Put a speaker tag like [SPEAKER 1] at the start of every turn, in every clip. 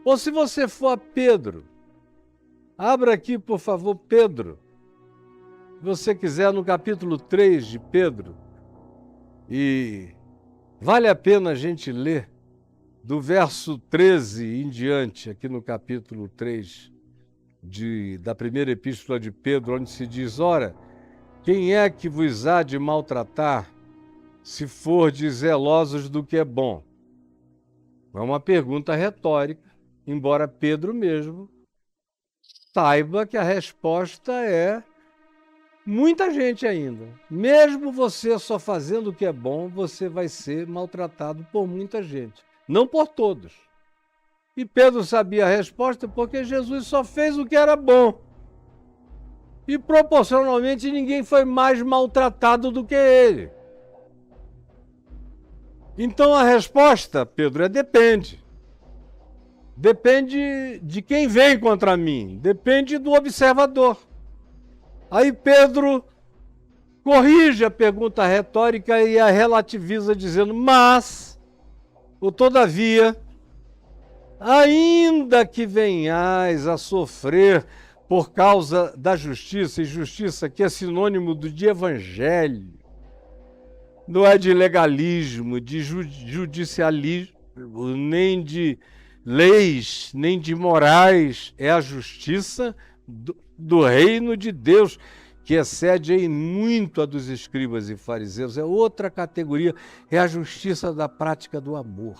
[SPEAKER 1] Ou se você for a Pedro, abra aqui, por favor, Pedro. Se você quiser, no capítulo 3 de Pedro, e vale a pena a gente ler do verso 13 em diante, aqui no capítulo 3 da primeira epístola de Pedro, onde se diz: ora, quem é que vos há de maltratar, se fordes zelosos do que é bom? É uma pergunta retórica, embora Pedro mesmo saiba que a resposta é muita gente ainda. Mesmo você só fazendo o que é bom, você vai ser maltratado por muita gente, não por todos. E Pedro sabia a resposta porque Jesus só fez o que era bom. E proporcionalmente ninguém foi mais maltratado do que ele. Então a resposta, Pedro, é depende. Depende de quem vem contra mim. Depende do observador. Aí Pedro corrige a pergunta retórica e a relativiza dizendo: mas, ou todavia, ainda que venhais a sofrer por causa da justiça, e justiça que é sinônimo de evangelho, não é de legalismo, de judicialismo, nem de leis, nem de morais, é a justiça do reino de Deus, que excede em muito a dos escribas e fariseus. É outra categoria, é a justiça da prática do amor.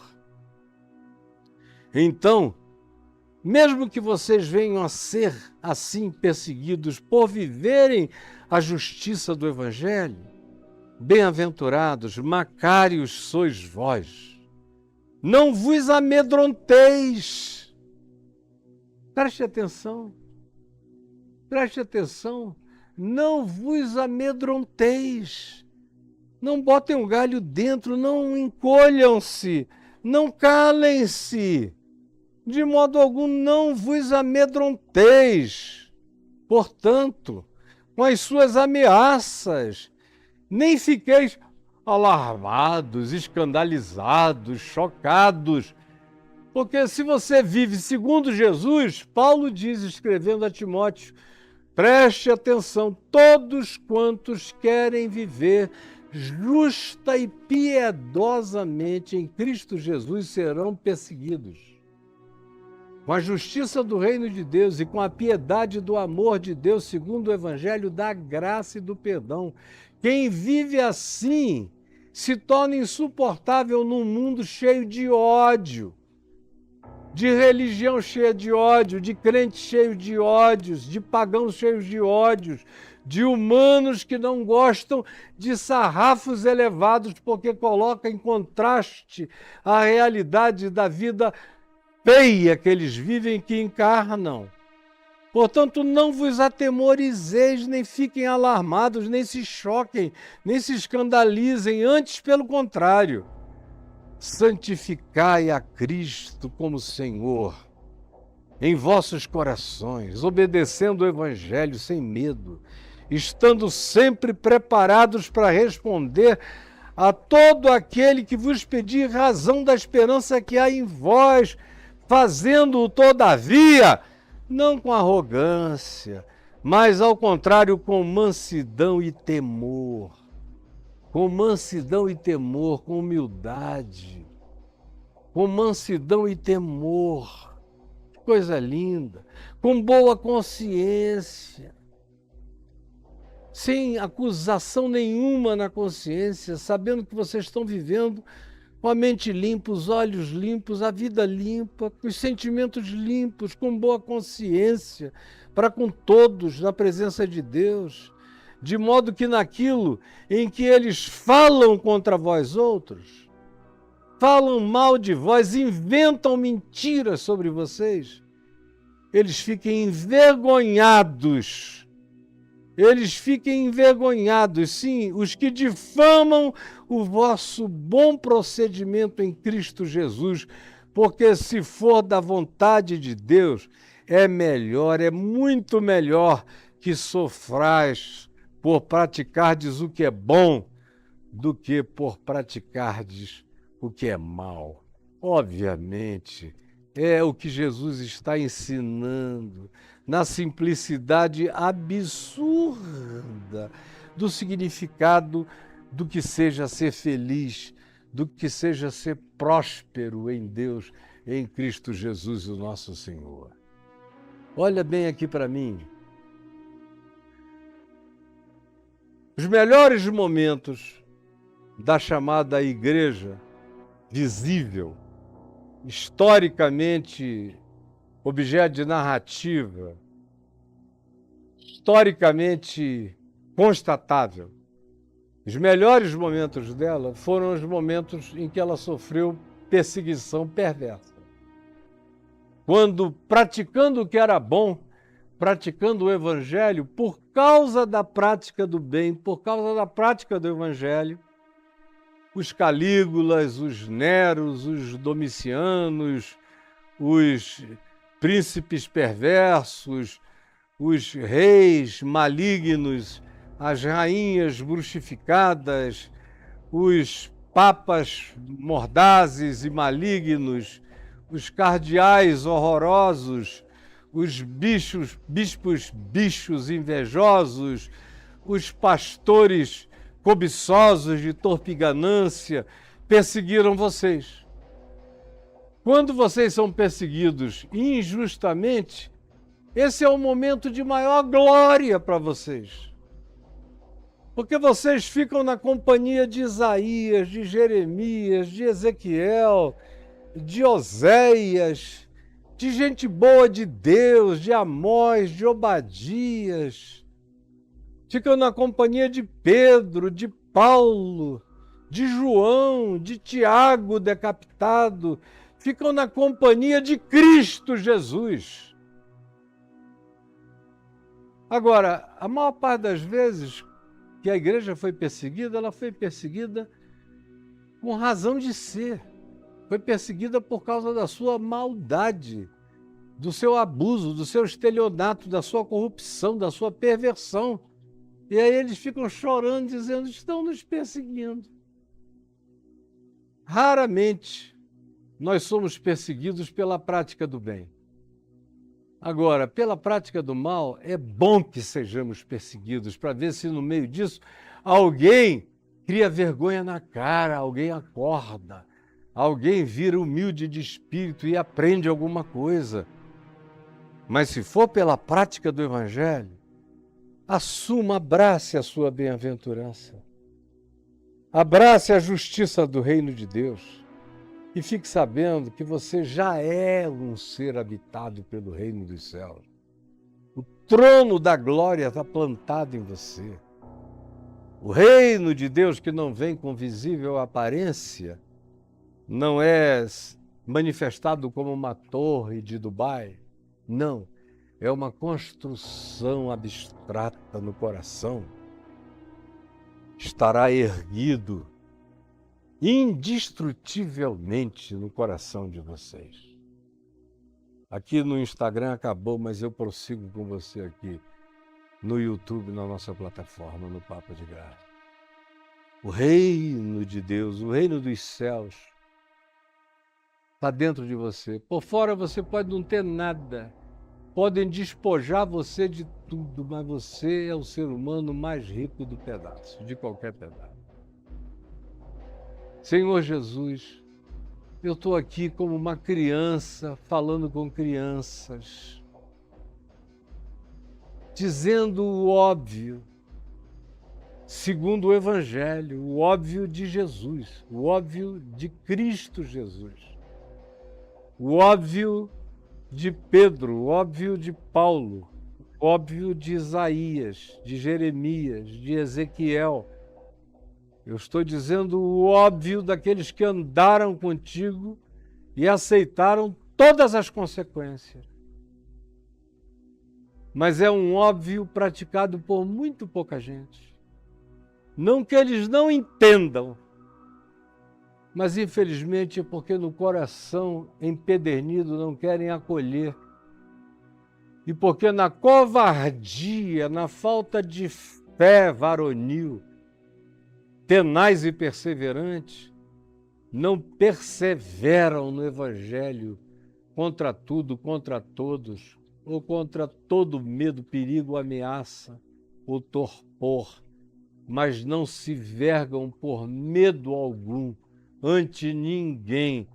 [SPEAKER 1] Então, mesmo que vocês venham a ser assim perseguidos por viverem a justiça do Evangelho, bem-aventurados, macários sois vós. Não vos amedronteis. Preste atenção. Preste atenção. Não vos amedronteis. Não botem um galho dentro, não encolham-se, não calem-se. De modo algum não vos amedronteis. Portanto, com as suas ameaças, nem fiqueis alarmados, escandalizados, chocados. Porque se você vive segundo Jesus, Paulo diz, escrevendo a Timóteo, preste atenção, todos quantos querem viver justa e piedosamente em Cristo Jesus serão perseguidos. Com a justiça do reino de Deus e com a piedade do amor de Deus, segundo o evangelho da graça e do perdão. Quem vive assim se torna insuportável num mundo cheio de ódio, de religião cheia de ódio, de crentes cheios de ódios, de pagãos cheios de ódios, de humanos que não gostam de sarrafos elevados porque coloca em contraste a realidade da vida feia que eles vivem, que encarnam. Portanto, não vos atemorizeis, nem fiquem alarmados, nem se choquem, nem se escandalizem, antes pelo contrário. Santificai a Cristo como Senhor em vossos corações, obedecendo o Evangelho sem medo, estando sempre preparados para responder a todo aquele que vos pedir razão da esperança que há em vós, fazendo-o todavia, não com arrogância, mas ao contrário com mansidão e temor. Com mansidão e temor, com humildade, com mansidão e temor. Que coisa linda! Com boa consciência, sem acusação nenhuma na consciência, sabendo que vocês estão vivendo com a mente limpa, os olhos limpos, a vida limpa, os sentimentos limpos, com boa consciência, para com todos, na presença de Deus, de modo que naquilo em que eles falam contra vós outros, falam mal de vós, inventam mentiras sobre vocês, eles fiquem envergonhados. Eles fiquem envergonhados, sim, os que difamam o vosso bom procedimento em Cristo Jesus, porque se for da vontade de Deus, é melhor, é muito melhor que sofrais por praticardes o que é bom do que por praticardes o que é mal. Obviamente É o que Jesus está ensinando, na simplicidade absurda do significado do que seja ser feliz, do que seja ser próspero em Deus, em Cristo Jesus, o nosso Senhor. Olha bem aqui para mim. Os melhores momentos da chamada igreja visível, historicamente objeto de narrativa, historicamente constatável, os melhores momentos dela foram os momentos em que ela sofreu perseguição perversa. Quando, praticando o que era bom, praticando o Evangelho, por causa da prática do bem, por causa da prática do Evangelho, os Calígulas, os Neros, os Domicianos, os príncipes perversos, os reis malignos, as rainhas bruxificadas, os papas mordazes e malignos, os cardeais horrorosos, os bispos invejosos, os pastores cobiçosos de torpe ganância, perseguiram vocês. Quando vocês são perseguidos injustamente, esse é o momento de maior glória para vocês. Porque vocês ficam na companhia de Isaías, de Jeremias, de Ezequiel, de Oséias, de gente boa de Deus, de Amós, de Obadias. Ficam na companhia de Pedro, de Paulo, de João, de Tiago decapitado. Ficam na companhia de Cristo Jesus. Agora, a maior parte das vezes que a igreja foi perseguida, ela foi perseguida com razão de ser. Foi perseguida por causa da sua maldade, do seu abuso, do seu estelionato, da sua corrupção, da sua perversão. E aí eles ficam chorando, dizendo, estão nos perseguindo. Raramente nós somos perseguidos pela prática do bem. Agora, pela prática do mal, é bom que sejamos perseguidos, para ver se no meio disso alguém cria vergonha na cara, alguém acorda, alguém vira humilde de espírito e aprende alguma coisa. Mas se for pela prática do Evangelho, assuma, abrace a sua bem-aventurança. Abrace a justiça do reino de Deus. E fique sabendo que você já é um ser habitado pelo reino dos céus. O trono da glória está plantado em você. O reino de Deus, que não vem com visível aparência, não é manifestado como uma torre de Dubai. Não, é uma construção abstrata no coração. Estará erguido indestrutivelmente no coração de vocês. Aqui no Instagram acabou, mas eu prossigo com você aqui no YouTube, na nossa plataforma, no Papo de Graça. O reino de Deus, o reino dos céus, está dentro de você. Por fora você pode não ter nada, podem despojar você de tudo, mas você é o ser humano mais rico do pedaço, de qualquer pedaço. Senhor Jesus, eu estou aqui como uma criança, falando com crianças, dizendo o óbvio, segundo o Evangelho, o óbvio de Jesus, o óbvio de Cristo Jesus, o óbvio de Pedro, o óbvio de Paulo, o óbvio de Isaías, de Jeremias, de Ezequiel. Eu estou dizendo o óbvio daqueles que andaram contigo e aceitaram todas as consequências. Mas é um óbvio praticado por muito pouca gente. Não que eles não entendam, mas infelizmente é porque no coração empedernido não querem acolher. E porque na covardia, na falta de fé varonil, tenaz e perseverante, não perseveram no Evangelho contra tudo, contra todos, ou contra todo medo, perigo, ameaça ou torpor, mas não se vergam por medo algum ante ninguém,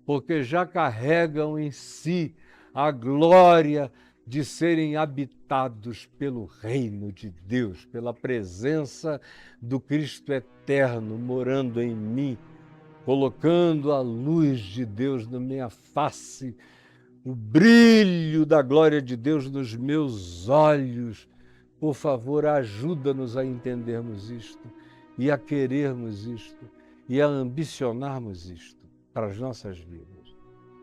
[SPEAKER 1] porque já carregam em si a glória de serem habitados pelo reino de Deus, pela presença do Cristo eterno morando em mim, colocando a luz de Deus na minha face, o brilho da glória de Deus nos meus olhos. Por favor, ajuda-nos a entendermos isto e a querermos isto e a ambicionarmos isto para as nossas vidas.